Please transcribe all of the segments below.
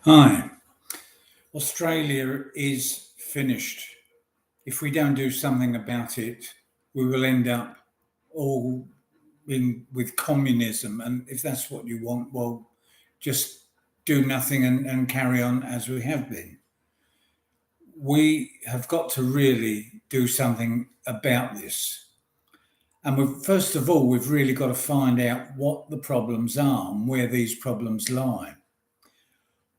Hi. Australia is finished. If we don't do something about it, we will end up all in with communism. And if that's what you want, well, just do nothing and carry on as we have been. We have got to really do something about this. And first of all, we've really got to find out what the problems are and where these problems lie.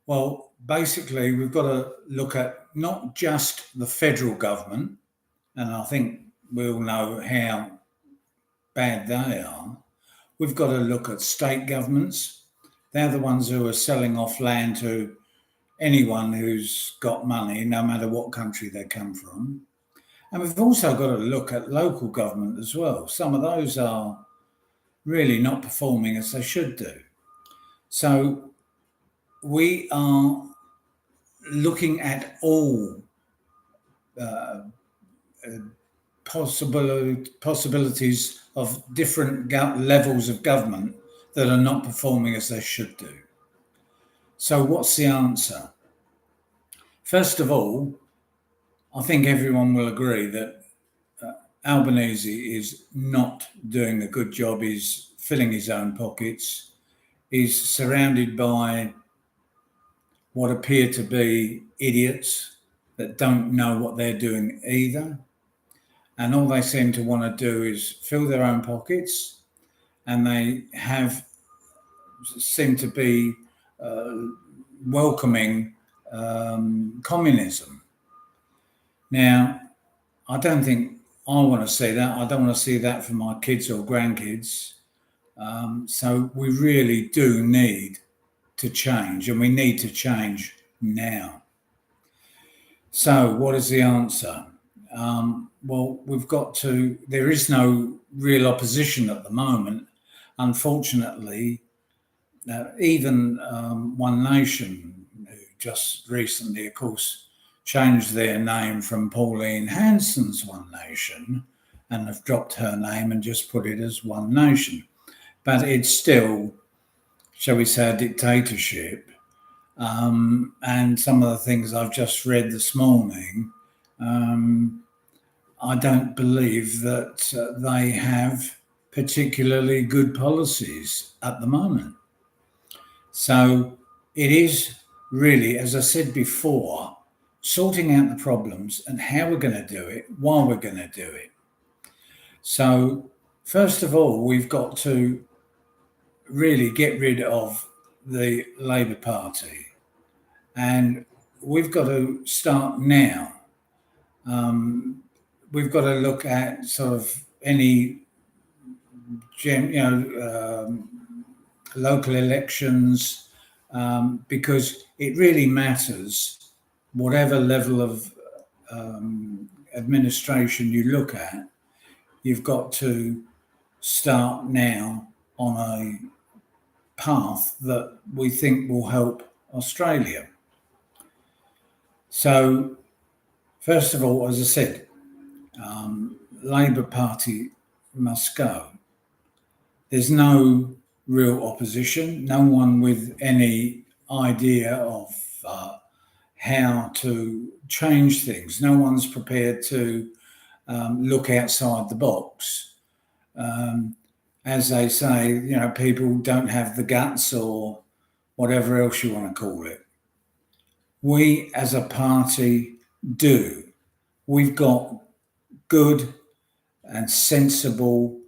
Well, basically, we've got to look at not just the federal government, and I think we all know how bad they are. We've got to look at state governments. They're the ones who are selling off land to anyone who's got money, no matter what country they come from. And we've also got to look at local government as well. Some of those are really not performing as they should do. So we are looking at all possibilities of different levels of government that are not performing as they should do. So what's the answer? First of all, I think everyone will agree that Albanese is not doing a good job. He's filling his own pockets. He's surrounded by what appear to be idiots that don't know what they're doing either. And all they seem to want to do is fill their own pockets, and they seem to be welcoming communism. Now, I don't think I want to see that. I don't want to see that for my kids or grandkids. So we really do need to change, and we need to change now. So what is the answer? Well, there is no real opposition at the moment. Unfortunately, even One Nation, who just recently, of course, changed their name from Pauline Hanson's One Nation and have dropped her name and just put it as One Nation. But it's still, shall we say, a dictatorship. And some of the things I've just read this morning, I don't believe that they have particularly good policies at the moment. So it is really, as I said before, sorting out the problems and how we're going to do it, why we're going to do it. So first of all, we've got to really get rid of the Labour Party, and we've got to start now. We've got to look at sort of any, local elections, because it really matters. Whatever level of administration you look at, you've got to start now on a path that we think will help Australia. So, first of all, as I said, Labour Party must go. There's no real opposition, no one with any idea of how to change things. No one's prepared to look outside the box. As they say, people don't have the guts or whatever else you want to call it. We as a party do. We've got good and sensible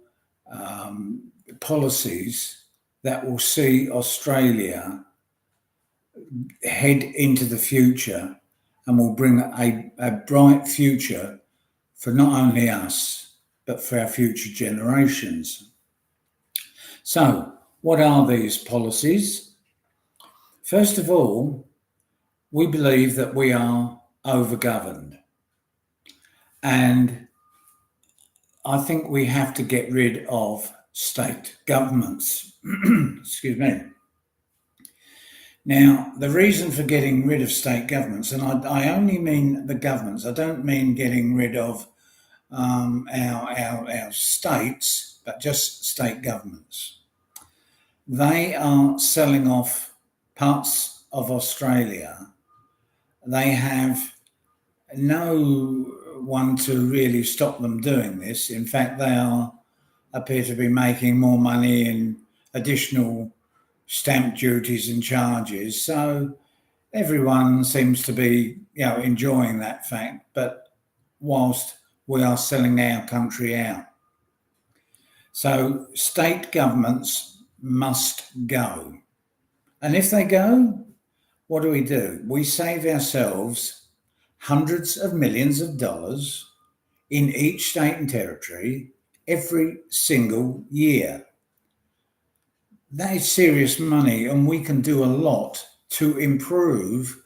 policies that will see Australia head into the future and will bring a bright future for not only us, but for our future generations. So, what are these policies? First of all, we believe that we are overgoverned. And I think we have to get rid of state governments. Excuse me. Now, the reason for getting rid of state governments, and I only mean the governments, I don't mean getting rid of our states, but just state governments. They are selling off parts of Australia, they have no one to really stop them doing this. In fact, appear to be making more money in additional stamp duties and charges. So everyone seems to be, enjoying that fact. But whilst we are selling our country out, so state governments must go. And if they go, what do? We save ourselves hundreds of millions of dollars in each state and territory every single year. That is serious money, and we can do a lot to improve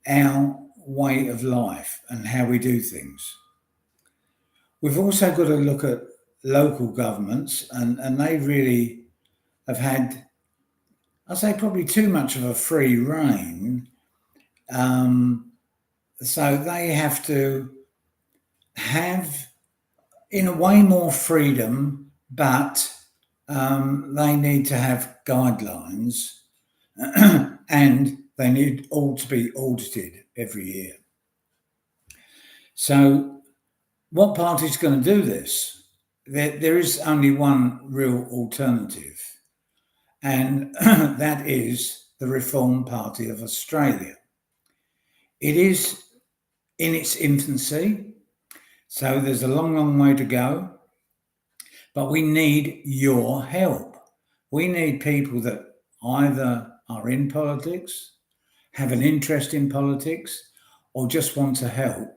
our way of life and how we do things. We've also got to look at local governments, and they really have had, I'd say, probably too much of a free rein. So they have to have, in a way, more freedom, but they need to have guidelines and they need all to be audited every year. So what party's going to do this? There is only one real alternative, and that is the Reform Party of Australia. It is in its infancy, so there's a long, long way to go, but we need your help. We need people that either are in politics, have an interest in politics, or just want to help.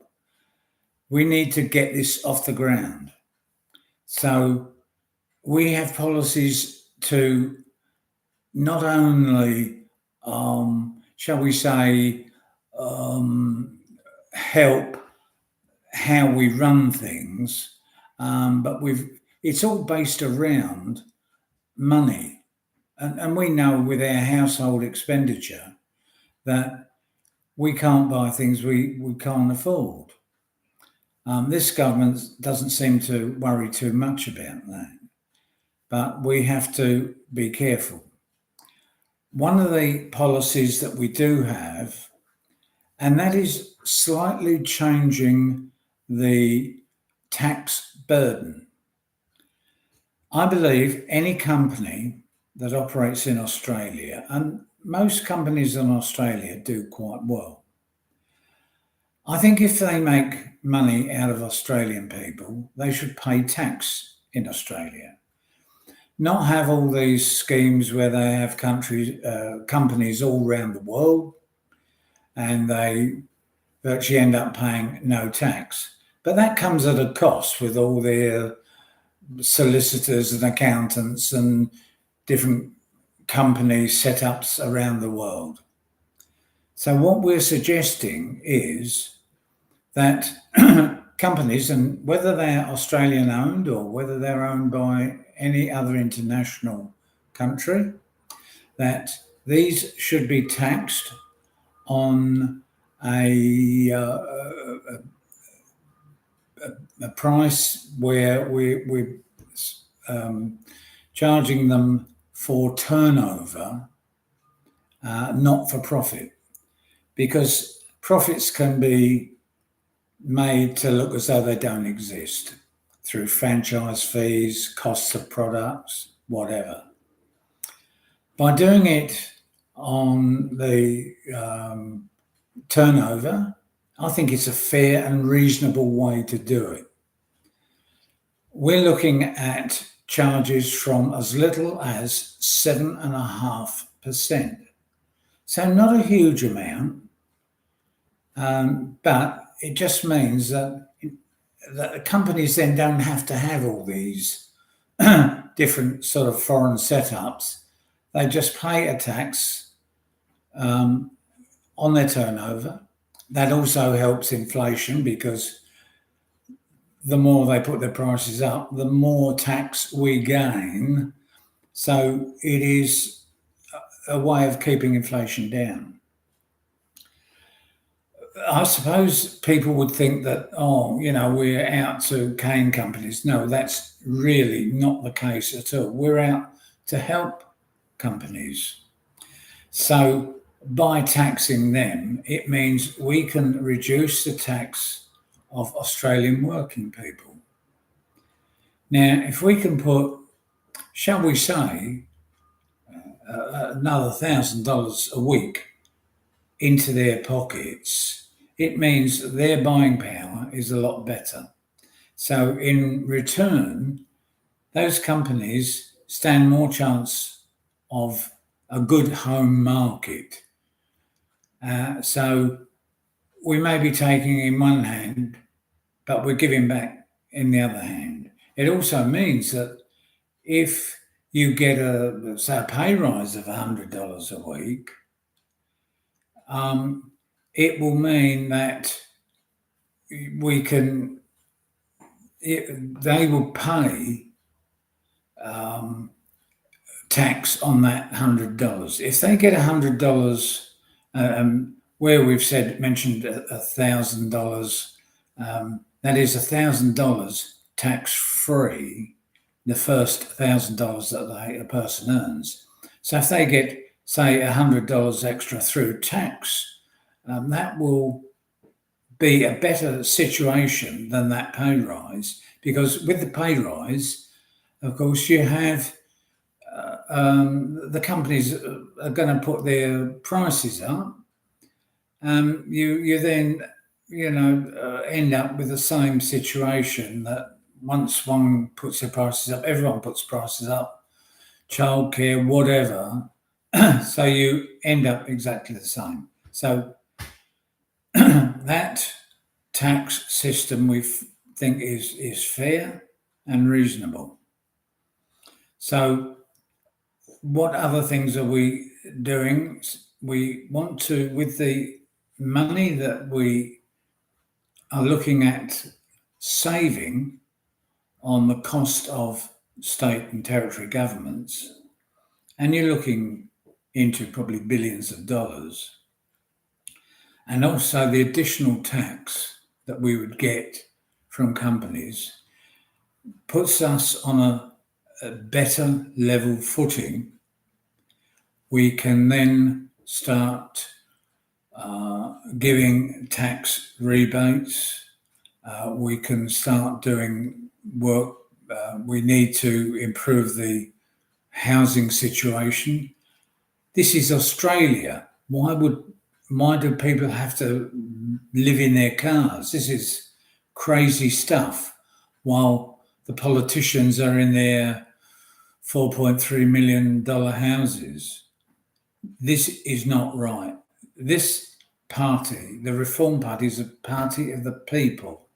We need to get this off the ground. So we have policies to not only, shall we say, help how we run things, but it's all based around money. And we know with our household expenditure that we can't buy things we can't afford. This government doesn't seem to worry too much about that, but we have to be careful. One of the policies that we do have, and that is slightly changing the tax burden. I believe any company that operates in Australia, and most companies in Australia do quite well. I think if they make money out of Australian people, they should pay tax in Australia. Not have all these schemes where they have companies all around the world and they virtually end up paying no tax. But that comes at a cost with all their solicitors and accountants and different company setups around the world. So what we're suggesting is that companies, and whether they're Australian owned or whether they're owned by any other international country, that these should be taxed on a price where we're charging them for turnover, not for profit, because profits can be made to look as though they don't exist through franchise fees, costs of products, whatever. By doing it on the turnover, I think it's a fair and reasonable way to do it. We're looking at charges from as little as 7.5%. So not a huge amount, but it just means that the companies then don't have to have all these different sort of foreign setups. They just pay a tax on their turnover. That also helps inflation, because the more they put their prices up, the more tax we gain. So it is a way of keeping inflation down. I suppose people would think that, we're out to cane companies. No, that's really not the case at all. We're out to help companies. So by taxing them, it means we can reduce the tax of Australian working people. Now, if we can put, shall we say, another $1,000 a week into their pockets, it means their buying power is a lot better. So, in return, those companies stand more chance of a good home market. So we may be taking in one hand, but we're giving back in the other hand. It also means that if you get say a pay rise of $100 a week, it will mean that we can. They will pay tax on that $100. If they get $100, where we've mentioned $1,000, that is $1,000 tax free. The first $1,000 that a person earns. So if they get, say, $100 extra through tax, that will be a better situation than that pay rise, because with the pay rise, of course, you have the companies are going to put their prices up. You then end up with the same situation that once one puts their prices up, everyone puts prices up, childcare, whatever. So you end up exactly the same. So that tax system we think is fair and reasonable. So what other things are we doing? We want to, with the money that we are looking at saving on the cost of state and territory governments, and you're looking into probably billions of dollars, and also the additional tax that we would get from companies puts us on a better level footing. We can then start giving tax rebates. We can start doing work. We need to improve the housing situation. This is Australia. Why do people have to live in their cars? This is crazy stuff. While the politicians are in their $4.3 million houses. This is not right. This party, the Reform Party, is a party of the people.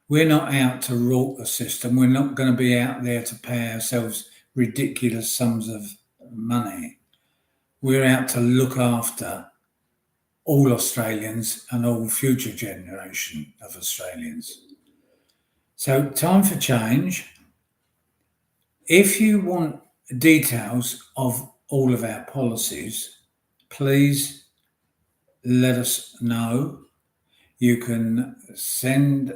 We're not out to rule the system. We're not going to be out there to pay ourselves ridiculous sums of money. We're out to look after all Australians and all future generation of Australians. So, time for change. If you want details of all of our policies, please let us know. You can send,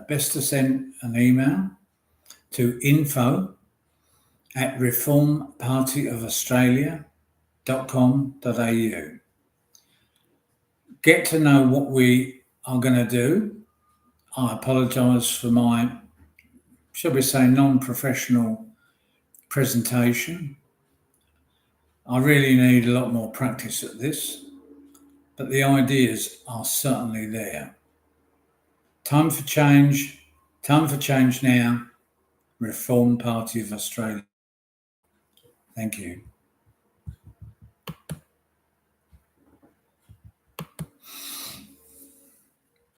best to send an email to info@reformpartyofaustralia.com.au. Get to know what we are going to do. I apologise for my, shall we say, non-professional presentation. I really need a lot more practice at this, but the ideas are certainly there. Time for change now. Reform Party of Australia. Thank you.